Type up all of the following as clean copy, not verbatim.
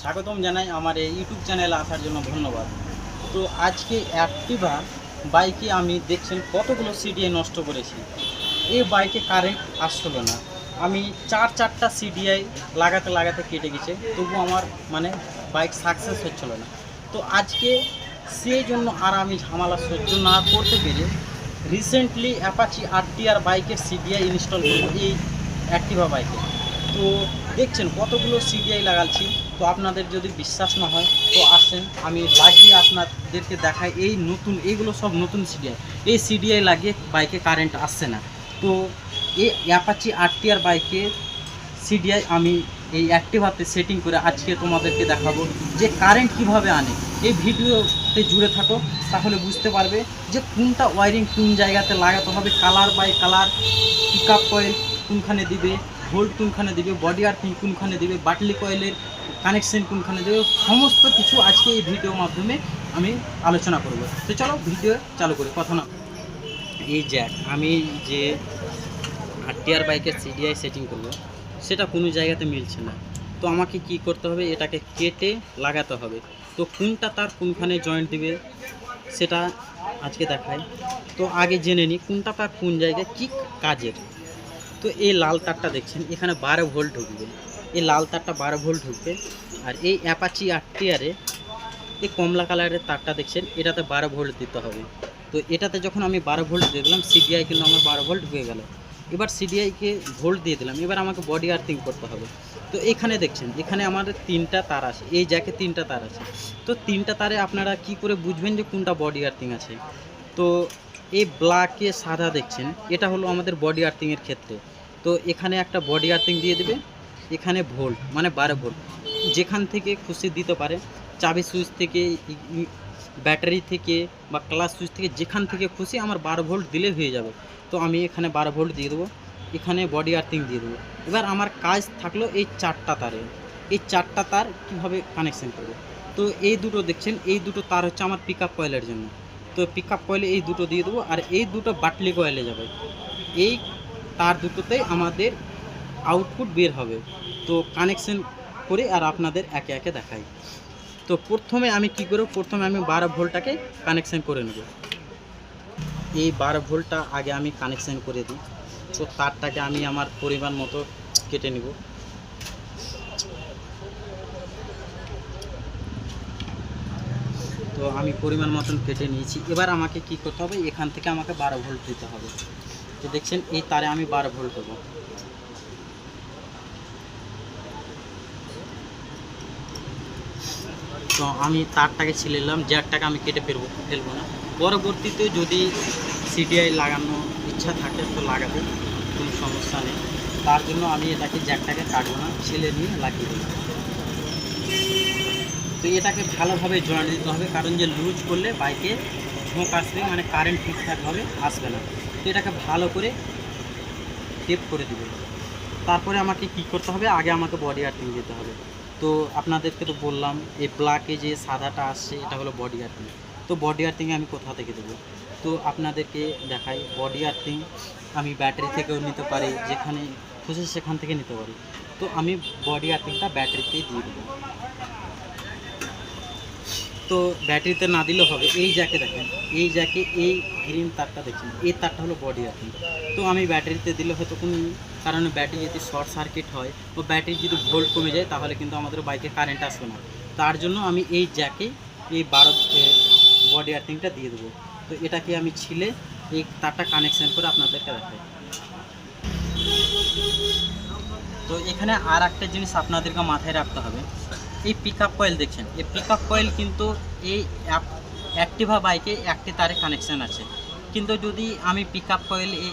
স্বাগতম জানাই আমার এই ইউটিউব চ্যানেলে আসার জন্য ধন্যবাদ। তো আজকে অ্যাক্টিভা বাইকে আমি দেখছেন কতগুলো সিডিআই নষ্ট করেছি। এই বাইকে কারেন্ট আসছিল না, আমি চারটা সিডিআই লাগাতে কেটে গেছে, তবু আমার বাইক সাকসেস হচ্ছিল না। তো আজকে সেই জন্য আর আমি ঝামেলা সহ্য না করতে পেরে রিসেন্টলি অ্যাপাচি RTR বাইকের সিডিআই ইনস্টল করবো এই অ্যাক্টিভা বাইকে। তো দেখছেন কতগুলো সিডিআই লাগাচ্ছি। তো আপনাদের যদি বিশ্বাস না হয় তো আসেন, আমি লাগিয়ে আপনাদেরকে দেখাই। এইগুলো সব নতুন সিডিআই, এই সিডিআই লাগিয়ে বাইকে কারেন্ট আসছে না। তো এই অ্যাপাচি RTR বাইকে সিডিআই আমি এই অ্যাক্টিভাতে সেটিং করে আজকে তোমাদেরকে দেখাবো যে কারেন্ট কিভাবে আনে। এই ভিডিওতে জুড়ে থাকো, তাহলে বুঝতে পারবে যে কোনটা ওয়ারিং কোন জায়গাতে লাগাতে হবে, colour by colour, pick up coil কোনখানে দিবে, ভোল্ট কোনখানে দিবে, বডি আর্থিং কোনখানে দিবে, বাটলি কয়েলের কানেকশন কোনখানে দেবে, সমস্ত কিছু আজকে এই ভিডিওর মাধ্যমে আমি আলোচনা করব। তো চলো ভিডিও চালু করি, কথা না। এই জ্যাক আমি যে RTR বাইকের সিডিআই সেটিং করব সেটা কোনো জায়গাতে মিলছে না। তো আমাকে কি করতে হবে, এটাকে কেটে লাগাতে হবে। তো কোনটা তার কোনখানে জয়েন্ট দিবে সেটা আজকে দেখাই। তো আগে জেনে নিই কোনটা তার কোন জায়গায় কী কাজের। তো এই লাল তারটা দেখছেন এখানে 12 ভোল্ট ঢুকবে, এই লাল তারটা 12 ভোল্ট ঢুকবে। আর এই অ্যাপাচি RTR এই কমলা কালারের তারটা দেখছেন এটাতে 12 ভোল্ট দিতে হবে। তো এটাতে যখন আমি 12 ভোল্ট দিয়ে দিলাম, সিডিআই কিন্তু আমার 12 ভোল্ট হয়ে গেল। এবার সিডিআইকে ভোল্ট দিয়ে দিলাম, এবার আমাকে বডি আর্থিং করতে হবে। তো এখানে দেখছেন এখানে আমাদের 3টা তার আছে, এই জ্যাকে 3টা তার আছে। তো 3টা তারে আপনারা কি করে বুঝবেন যে কোনটা বডি আর্থিং আছে? তো এই ব্ল্যাকে সাদা দেখছেন এটা হলো আমাদের বডি আর্থিংয়ের ক্ষেত্রে। তো এখানে একটা বডি আর্থিং দিয়ে দেবে, এখানে ভোল্ট 12 ভোল্ট যেখান থেকে খুশি দিতে পারে, চাবি সুইচ থেকে, ব্যাটারি থেকে বা ক্লাস সুইচ থেকে, যেখান থেকে খুশি আমার 12 ভোল্ট দিলে হয়ে যাবে। তো আমি এখানে 12 ভোল্ট দিয়ে দেবো, এখানে বডি আর্থিং দিয়ে দেবো। এবার আমার কাজ থাকলো এই 4টা তারে, এই 4টা তার কীভাবে কানেকশান করবো। তো এই দুটো দেখছেন, এই দুটো তার হচ্ছে আমার পিক আপ কয়েলের জন্য। তো পিক আপ কয়েলে এই দুটো দিয়ে দেবো, আর এই দুটো বাটলি কয়েলে যাবে। এই তার দুটোতেই আমাদের আউটপুট বের হবে। তো কানেকশন করে আর আপনাদের একে একে দেখাই। তো প্রথমে আমি কি করব, প্রথমে আমি 12 ভোল্টটাকে কানেকশন করে নেব। এই 12 ভোল্টটা আগে আমি কানেকশন করে দিই। তো তারটাকে আমি আমার পরিমাণ মতো কেটে নেব। তো আমি পরিমাণ মতন কেটে নিয়েছি। এবার আমাকে কি করতে হবে, এখান থেকে আমাকে 12 ভোল্ট দিতে হবে। তো দেখছেন এই তারে আমি 12 ভোল্ট দেবো। তো আমি তারটাকে ছিলে নিলাম, জ্যাকটাকে আমি কেটে ফেলবো না। পরবর্তীতে যদি সিডিআই লাগানো ইচ্ছা থাকে তো লাগাবে, কোনো সমস্যা নেই। তার জন্য আমি এটাকে জ্যাকটাকে কাটবো না, ছিলে নিয়ে লাগিয়ে দেবো। তো এটাকে ভালোভাবে জয়েন্ট দিতে হবে, কারণ যে লুজ করলে বাইকে ঝোঁক আসবে, কারেন্ট ঠিকঠাকভাবে আসবে না। তো এটাকে ভালো করে টেপ করে দেবে। তারপরে আমাকে কি করতে হবে, আগে আমাকে বডি আর্থিং দিতে হবে। তো আপনাদেরকে তো বললাম এই ব্ল্যাকে যে সাদাটা আসছে এটা হলো বডি আর্থিং। তো বডি আর্থিংয়ে আমি কোথা থেকে দেবো, তো আপনাদেরকে দেখাই। বডি আর্থিং আমি ব্যাটারি থেকেও নিতে পারি, যেখানে খুশি সেখান থেকে নিতে পারি। তো আমি বডি আর্থিংটা ব্যাটারিতেই দিয়ে দেবো। তো ব্যাটারিতে না দিলেও হবে। এই জ্যাকে দেখেন, এই জ্যাকে এই গ্রিন তারটা দেখছেন, এই তারটা হলো বডি আর্থিং। তো আমি ব্যাটারিতে দিলে হয়তো কোনো কারণে ব্যাটারি যদি শর্ট সার্কিট হয় ও ব্যাটারি যদি ভোল্ট কমে যায় তাহলে কিন্তু আমাদের বাইকে কারেন্ট আসবে না। তার জন্য আমি এই জ্যাকে এই 12 বডি আর্থিংটা দিয়ে দেবো। তো এটাকে আমি ছিলে এই তারটা কানেকশান করে আপনাদেরকে দেখাই। তো এখানে আর একটা জিনিস আপনাদেরকে মাথায় রাখতে হবে, এই পিক আপ কয়েল দেখছেন, এই পিক আপ কয়েল কিন্তু এই অ্যাক্টিভা বাইকে একটি তারে কানেকশান আছে। কিন্তু যদি আমি পিক আপ কয়েল এই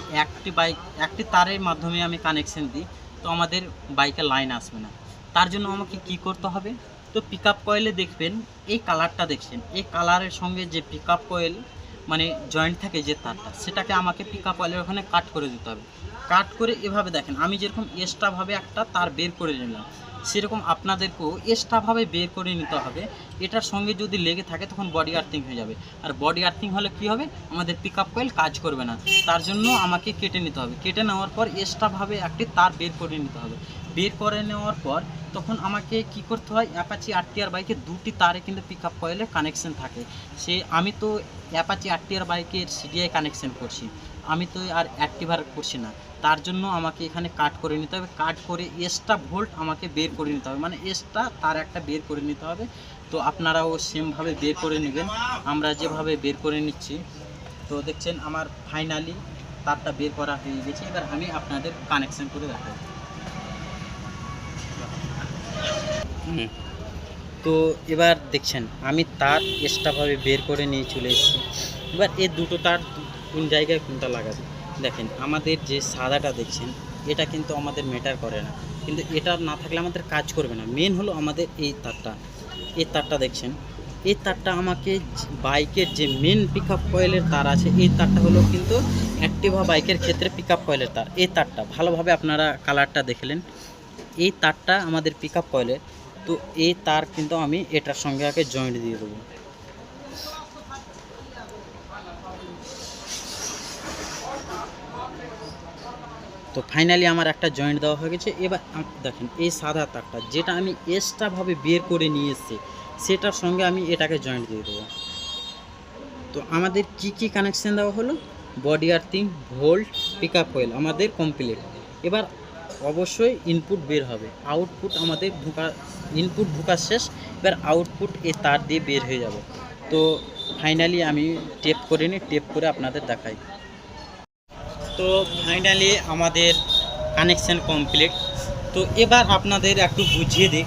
একটি তারের মাধ্যমে আমি কানেকশান দিই তো আমাদের বাইকে লাইন আসবে না। তার জন্য আমাকে কি করতে হবে, তো পিক আপ কয়েলে দেখবেন এই কালারটা দেখছেন, এই কালারের সঙ্গে যে পিক আপ কয়েল জয়েন্ট থাকে যে তারটা, সেটাকে আমাকে পিক আপ কয়েলের ওখানে কাট করে দিতে হবে। কাট করে এভাবে দেখেন, আমি যেরকম এক্সট্রাভাবে একটা তার বের করে নিলাম, সেরকম আপনাদেরকেও এক্সট্রাভাবে বের করে নিতে হবে। এটার সঙ্গে যদি লেগে থাকে তখন বডি আর্থিং হয়ে যাবে, আর বডি আর্থিং হলে কি হবে, আমাদের পিক আপ কয়েল কাজ করবে না। তার জন্য আমাকে কেটে নিতে হবে। কেটে নেওয়ার পর এক্সট্রাভাবে একটি তার বের করে নিতে হবে। বের করে নেওয়ার পর তখন আমাকে কি করতে হয়, অ্যাপাচি আরটিআর বাইকে দুটি তারে কিন্তু পিক আপ কয়েলে কানেকশন থাকে। আমি তো অ্যাপাচি আরটিআর বাইকের সিডিআই কানেকশন করছি, আমি তো আর অ্যাক্টিভার করছি না। তার জন্য আমাকে এখানে কাট করে নিতে হবে, কাট করে এক্সট্রা ভোল্ট আমাকে বের করে নিতে হবে, মানে এক্সট্রা তার একটা বের করে নিতে হবে। তো আপনারাও সেমভাবে বের করে নেবেন, আমরা যেভাবে বের করে নিচ্ছি। তো দেখছেন আমার ফাইনালি তারটা বের করা হয়ে গেছে। এবার আমি আপনাদের কানেকশন করে দেখাই। তো এবার দেখছেন আমি তার এক্সট্রাভাবে বের করে নিয়ে চলে এসেছি। এবার এই দুটো তার কোন জায়গায় কোনটা লাগাবে, দেখেন আমাদের যে সাদাটা দেখছেন এটা কিন্তু আমাদের ম্যাটার করে না, কিন্তু এটা না থাকলে আমাদের কাজ করবে না। মেন হলো আমাদের এই তারটা দেখছেন, এই তারটা আমাকে বাইকের যে মেন পিক আপ কয়েলের তার আছে, এই তারটা হলো কিন্তু অ্যাক্টিভা বাইকের ক্ষেত্রে পিক আপ কয়েলের তার। এই তারটা ভালোভাবে আপনারা কালারটা দেখলেন, এই তারটা আমাদের পিক আপ কয়েলের। তো এই তার কিন্তু আমি এটার সঙ্গে আগে জয়েন্ট দিয়ে দেবো। তো ফাইনালি আমার একটা জয়েন্ট দেওয়া হয়ে গেছে। এবার দেখেন এই সাদা তারটা যেটা আমি এক্সট্রাভাবে বের করে নিয়ে এসেছি সেটার সঙ্গে আমি এটাকে জয়েন্ট দিয়ে দেবো। তো আমাদের কি কানেকশান দেওয়া হলো, body earthing, volt, pick up coil আমাদের কমপ্লিট। এবার অবশ্যই ইনপুট বের হবে, আউটপুট আমাদের ইনপুট ঢোকা শেষ, এবার আউটপুট এই তার দিয়ে বের হয়ে যাবে। তো ফাইনালি আমি টেপ করে নিই, টেপ করে আপনাদের দেখাই। তো ফাইনালি আমাদের কানেকশান কমপ্লিট। তো এবার আপনাদের একটু বুঝিয়ে দিই,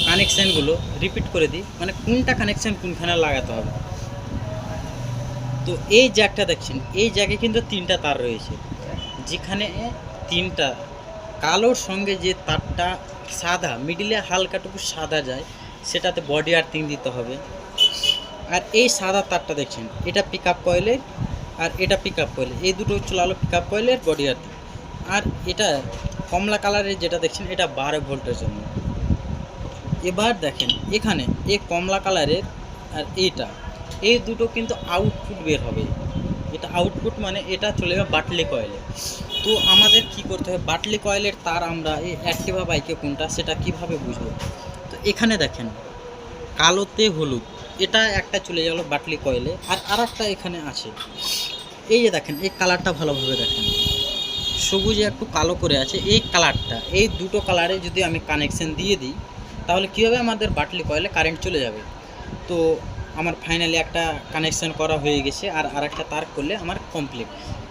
কানেকশানগুলো রিপিট করে দিই, মানে কোনটা কানেকশান কোনখানে লাগাতে হবে। তো এই জ্যাকটা দেখছেন, এই জ্যাকে কিন্তু তিনটা তার রয়েছে, যেখানে তিনটা কালোর সঙ্গে যে তারটা সাদা মিডিলে হালকাটুকু সাদা যায় সেটাতে বডি আর্থিং দিতে হবে। আর এই সাদা তারটা দেখছেন এটা পিক আপ কয়েলের, আর এটা পিক আপ কয়েল, এই দুটো চলালো পিক আপ কয়েলের বডি আর্থিং। আর এটা কমলা কালারের যেটা দেখছেন এটা 12 ভোল্টের জন্য। এবার দেখেন এখানে এই কমলা কালারের আর এই দুটো কিন্তু আউটপুট বের হবে, এটা আউটপুট মানে এটা চলে যাবে বাটলি কয়েলে। তো আমাদের কি করতে হবে, বাটলি কয়েলের তার আমরা এই অ্যাক্টিভা বাইকে কোনটা সেটা কিভাবে বুঝবো। তো এখানে দেখেন কালোতে হলুদ, এটা একটা চলে গেল বাটলি কয়েলে, আর একটা এখানে আছে। এই যে দেখেন এই কালারটা ভালোভাবে দেখেন, সবুজে একটু কালো করে আছে, এই কালারটা, এই দুটো কালারে যদি আমি কানেকশন দিয়ে দিই তাহলে কী হবে, আমাদের বাটলি কয়েলে কারেন্ট চলে যাবে। তো আমার ফাইনালি একটা কানেকশন করা হয়ে গেছে, আর একটা তার করলে আমার কমপ্লিট।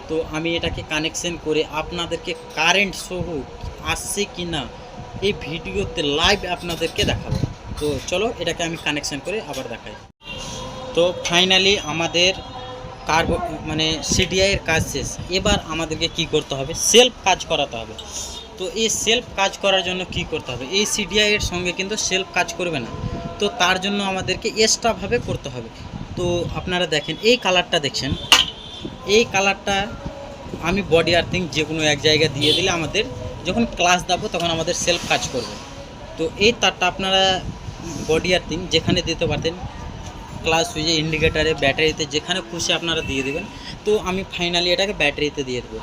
তো আমি এটাকে কানেকশন করে আপনাদেরকে কারেন্ট সহ আসছে কি না এই ভিডিওতে লাইভ আপনাদেরকে দেখাবো। তো চলো এটাকে আমি কানেকশন করে আবার দেখাই। তো ফাইনালি আমাদের মানে সিডিআইয়ের কাজ শেষ। এবার আমাদেরকে কি করতে হবে, সেলফ কাজ করাতে হবে। তো এই সেলফ কাজ করার জন্য কি করতে হবে, এই সিডিআইয়ের সঙ্গে কিন্তু সেলফ কাজ করবে না, তো তার জন্য আমাদেরকে এক্সট্রাভাবে করতে হবে। তো আপনারা দেখেন এই কালারটা দেখছেন, এই কালারটা আমি বডি আর্থিং যে কোনো এক জায়গায় দিয়ে দিলে আমাদের যখন ক্লাস দেবো তখন আমাদের সেলফ কাজ করবে। তো এই তারটা আপনারা বডি আর্থিং যেখানে দিতে পারতেন, ক্লাস সুইচে, ইন্ডিকেটারে, ব্যাটারিতে, যেখানে খুশি আপনারা দিয়ে দেবেন। তো আমি ফাইনালি এটাকে ব্যাটারিতে দিয়ে দেবো,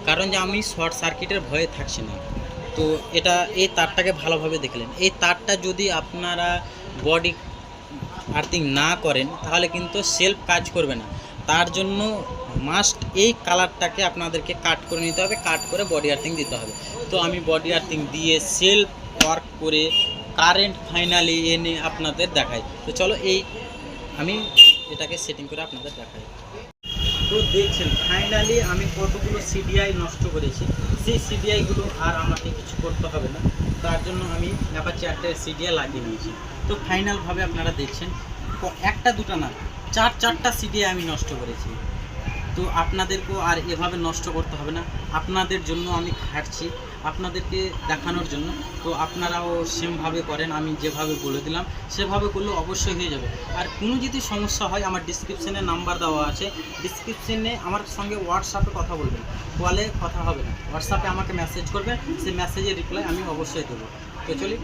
কারণ যে আমি শর্ট সার্কিটের ভয়ে থাকছি না। তো এই তারটাকে ভালোভাবে দেখলেন, এই তারটা যদি আপনারা বডি আর্থিং না করেন তাহলে কিন্তু সেলফ কাজ করবে না। তার জন্য মাস্ট এই কালারটাকে আপনাদেরকে কাট করে নিতে হবে, কাট করে বডি আর্থিং দিতে হবে। তো আমি বডি আর্থিং দিয়ে সেলফ ওয়ার্ক করে কারেন্ট ফাইনালি এনে আপনাদের দেখাই। তো চলো আমি এটাকে সেটিং করে আপনাদের দেখাই। তো দেখছেন ফাইনালি আমি কতগুলো সিডিআই নষ্ট করেছি, সেই সিডিআইগুলো আর আমাকে কিছু করতে হবে না, তার জন্য আমি অ্যাপাচি আরটিআর সিডিআই লাগিয়ে নিয়েছি। তো ফাইনালভাবে আপনারা দেখছেন একটা দুটো না, চারটা সিডিআই আমি নষ্ট করেছি। তো আপনাদেরকেও আর এভাবে নষ্ট করতে হবে না, আপনাদের জন্য আমি খাটছি, আপনাদেরকে দেখানোর জন্য। তো আপনারাও সেমভাবে করেন, আমি যেভাবে বলে দিলাম সেভাবে করলে অবশ্যই হয়ে যাবে। আর কোনো যদি সমস্যা হয় আমার ডিসক্রিপশানে নাম্বার দেওয়া আছে, ডিসক্রিপশানে আমার সঙ্গে হোয়াটসঅ্যাপে কথা বলবেন, কলে কথা হবে না, হোয়াটসঅ্যাপে আমাকে মেসেজ করবেন, সেই মেসেজের রিপ্লাই আমি অবশ্যই দেবো। তো চলি।